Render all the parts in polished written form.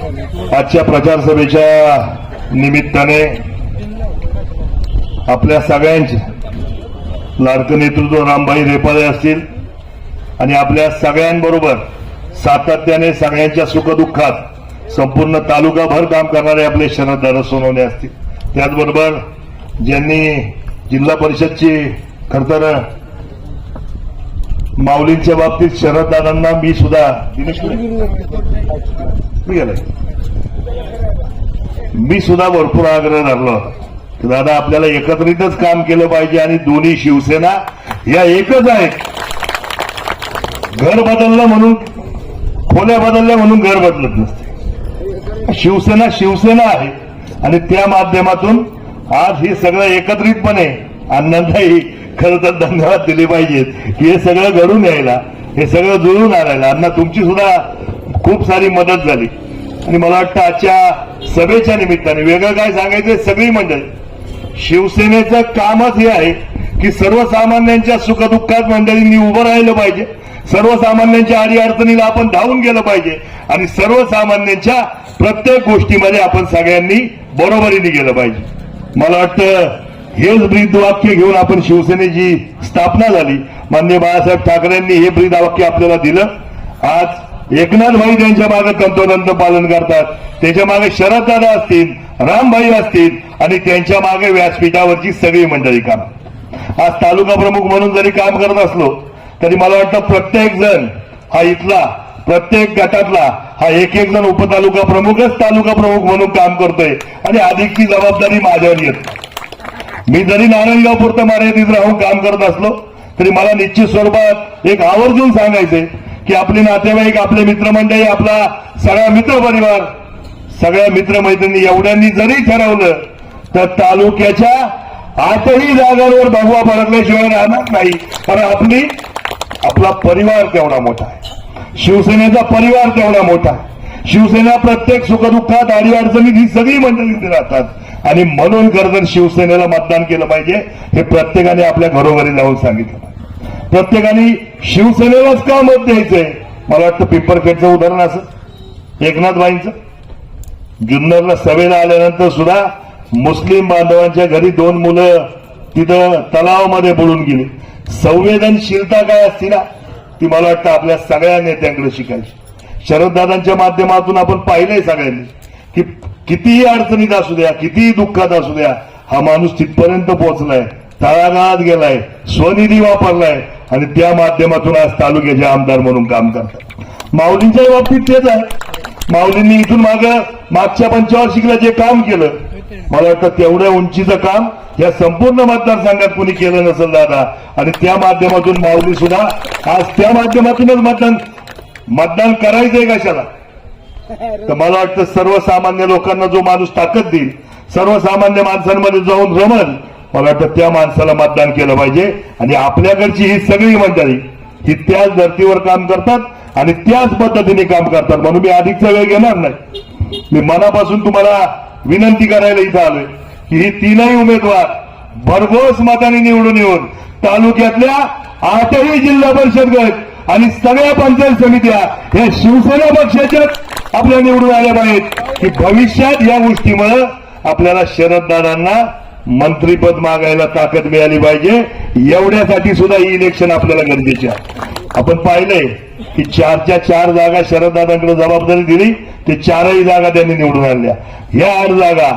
आजच्या प्रचार सभेच्या निमित्ताने आपल्या सगळ्यांचे लाडकं नेतृत्व रामभाई रेपाळे असतील आणि आपल्या सगळ्यांबरोबर सातत्याने सगळ्यांच्या सुखदुःखात संपूर्ण तालुकाभर काम करणारे आपले शरददादा सोनवणे असतील, त्याचबरोबर ज्यांनी जिल्हा परिषदची खरतर माऊलींच्या बाबतीत शरददादांना मी सुद्धा भरपूर आग्रह धरला होता की दादा आपल्याला एकत्रितच काम केलं पाहिजे आणि दोन्ही शिवसेना या एकच आहेत. घर बदललं म्हणून खोल्या बदलल्या म्हणून घर बदलत नसते. शिवसेना शिवसेना आहे आणि त्या माध्यमातून आज हे सगळं एकत्रितपणे अण्णांनाही खरं तर धन्यवाद दिले पाहिजेत की हे सगळं घडून यायला, हे सगळं जुळून आणायला अण्णा तुमची सुद्धा खूप सारी मदत झाली. आणि मला वाटतं आजच्या सभेच्या निमित्ताने वेगळं काय सांगायचं, सगळी मंडळी शिवसेनेचं कामच हे आहे की सर्वसामान्यांच्या सुखदुःखात मंडळींनी उभं राहिलं पाहिजे, सर्वसामान्यांच्या अडीअडचणीला आपण धावून गेलं पाहिजे आणि सर्वसामान्यांच्या प्रत्येक गोष्टीमध्ये आपण सगळ्यांनी बरोबरीने गेलं पाहिजे. मला वाटतं हेच ब्रीदवाक्य घेऊन आपण शिवसेनेची स्थापना झाली. माननीय बाळासाहेब ठाकरेंनी हे ब्रीदवाक्य आपल्याला दिलं. आज एकनाथ भाई त्यांच्या मागे तंतोतंत पालन करतात, त्याच्या मागे शरददादा असतील, रामभाई असतील आणि त्यांच्या मागे व्यासपीठावरची सगळी मंडळी काम. आज तालुका प्रमुख म्हणून जरी काम करत असलो तरी मला वाटतं प्रत्येक जण हा इथला प्रत्येक गटातला हा एक एक जण उपतालुका प्रमुखच तालुका प्रमुख म्हणून काम करतोय आणि अधिकची जबाबदारी माझ्यावर येते. मी जरी नारायणगावपुरतं मर्यादित राहून काम करत असलो तरी मला निश्चित स्वरूपात एक आवर्जून सांगायचंय की आपले नातेवाईक, आपले मित्रमंडळी, आपला सगळा मित्रपरिवार, सगळ्या मित्रमैत्रिणी एवढ्यांनी जरी ठरवलं तर तालुक्याच्या 8ही जागांवर भगवा फरकल्याशिवाय राहणार नाही. कारण आपला परिवार तेवढा मोठा आहे, शिवसेनेचा परिवार तेवढा मोठा आहे. शिवसेना प्रत्येक सुखदुःखात अडीअडचणीत ही सगळी मंडळी राहतात आणि म्हणून खरं तर शिवसेनेला मतदान केलं पाहिजे हे प्रत्येकाने आपल्या घरोघरी जाऊन सांगितलं. प्रत्येकाने शिवसेनेलाच का मत द्यायचंय. मला वाटतं पिंपरखेडचं उदाहरण असं एकनाथबाईंचं जुन्नरला सभेला आल्यानंतर सुद्धा मुस्लिम बांधवांच्या घरी 2 मुलं तिथं तलावामध्ये बुडून गेली. संवेदनशीलता काय असती ना ती मला वाटतं आपल्या सगळ्या नेत्यांकडे शिकायची. शरददादांच्या माध्यमातून आपण पाहिलंय सगळ्यांनी की कितीही अडचणीत असू द्या, कितीही दुःखात असू द्या, हा माणूस तिथपर्यंत पोहोचलाय, तळागाळात गेलाय, स्वनिधी वापरलाय आणि त्या माध्यमातून आज तालुक्याचे आमदार म्हणून काम करतात. माऊलींच्या बाबतीत तेच आहे. माऊलींनी इथून मागच्या पंचवार्षिकला जे काम केलं मला वाटतं तेवढ्या उंचीचं काम या संपूर्ण मतदारसंघात कोणी केलं नसेल दादा. आणि त्या माध्यमातून माऊली सुद्धा आज त्या माध्यमातूनच मतदान करायचंय कशाला. तर मला वाटतं सर्वसामान्य लोकांना जो माणूस ताकद देईल, सर्वसामान्य माणसांमध्ये जाऊन रमल, मला वाटतं त्या माणसाला मतदान केलं पाहिजे. आणि आपल्याकडची ही सगळी मंडळी ही त्याच धर्तीवर काम करतात आणि त्याच पद्धतीने काम करतात. म्हणून मी अधिकचा वेळ घेणार नाही. मी मनापासून तुम्हाला विनंती करायला इथं आलोय की ही 3ही उमेदवार भरघोस मताने निवडून येऊन तालुक्यातल्या 8ही जिल्हा परिषद गट आणि सगळ्या पंचायत समित्या या शिवसेना पक्षाच्याच आपल्या निवडून आल्या पाहिजेत की भविष्यात या गोष्टीमुळे आपल्याला शरददादांना मंत्रीपद मागायला ताकद मिळाली पाहिजे. एवढ्यासाठी सुद्धा ही इलेक्शन आपल्याला गरजेचे आहे. आपण पाहिलंय की 4च्या 4 जागा शरददादांकडे जबाबदारी दिली, ते 4ही जागा त्यांनी निवडून आणल्या. ह्या 8 जागा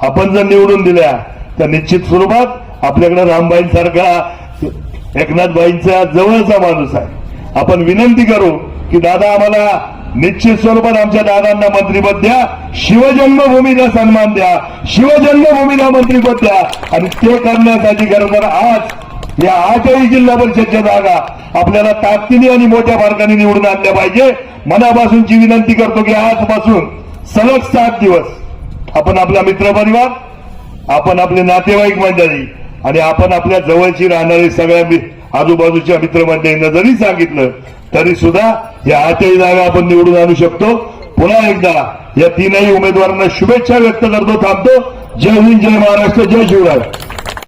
आपण जर निवडून दिल्या तर निश्चित स्वरूपात आपल्याकडे रामभाईंसारखा एकनाथबाईंचा जवळचा माणूस आहे. आपण विनंती करू की दादा आम्हाला निश्चित स्वरूपात आमच्या दादांना मंत्रिपद द्या, शिवजन्मभूमीला सन्मान द्या, शिवजन्मभूमीला मंत्रिपद द्या. आणि ते करण्यासाठी खरं तर आज या 8ही जिल्हा परिषदच्या जागा आपल्याला ताकदीने आणि मोठ्या फरकाने निवडून आणल्या पाहिजे. मनापासूनची विनंती करतो की आजपासून सलग 7 दिवस आपण आपला मित्रपरिवार, आपण आपले नातेवाईक मंडळी आणि आपण आपल्या जवळची राहणारी सगळ्या आजूबाजूच्या मित्रमंडळींना जरी सांगितलं तरी सुद्धा या 8ही जागा आपण निवडून आणू शकतो. पुन्हा एकदा या 3ही उमेदवारांना शुभेच्छा व्यक्त करतो. थांबतो. जय हिंद, जय महाराष्ट्र, जय शिवराय.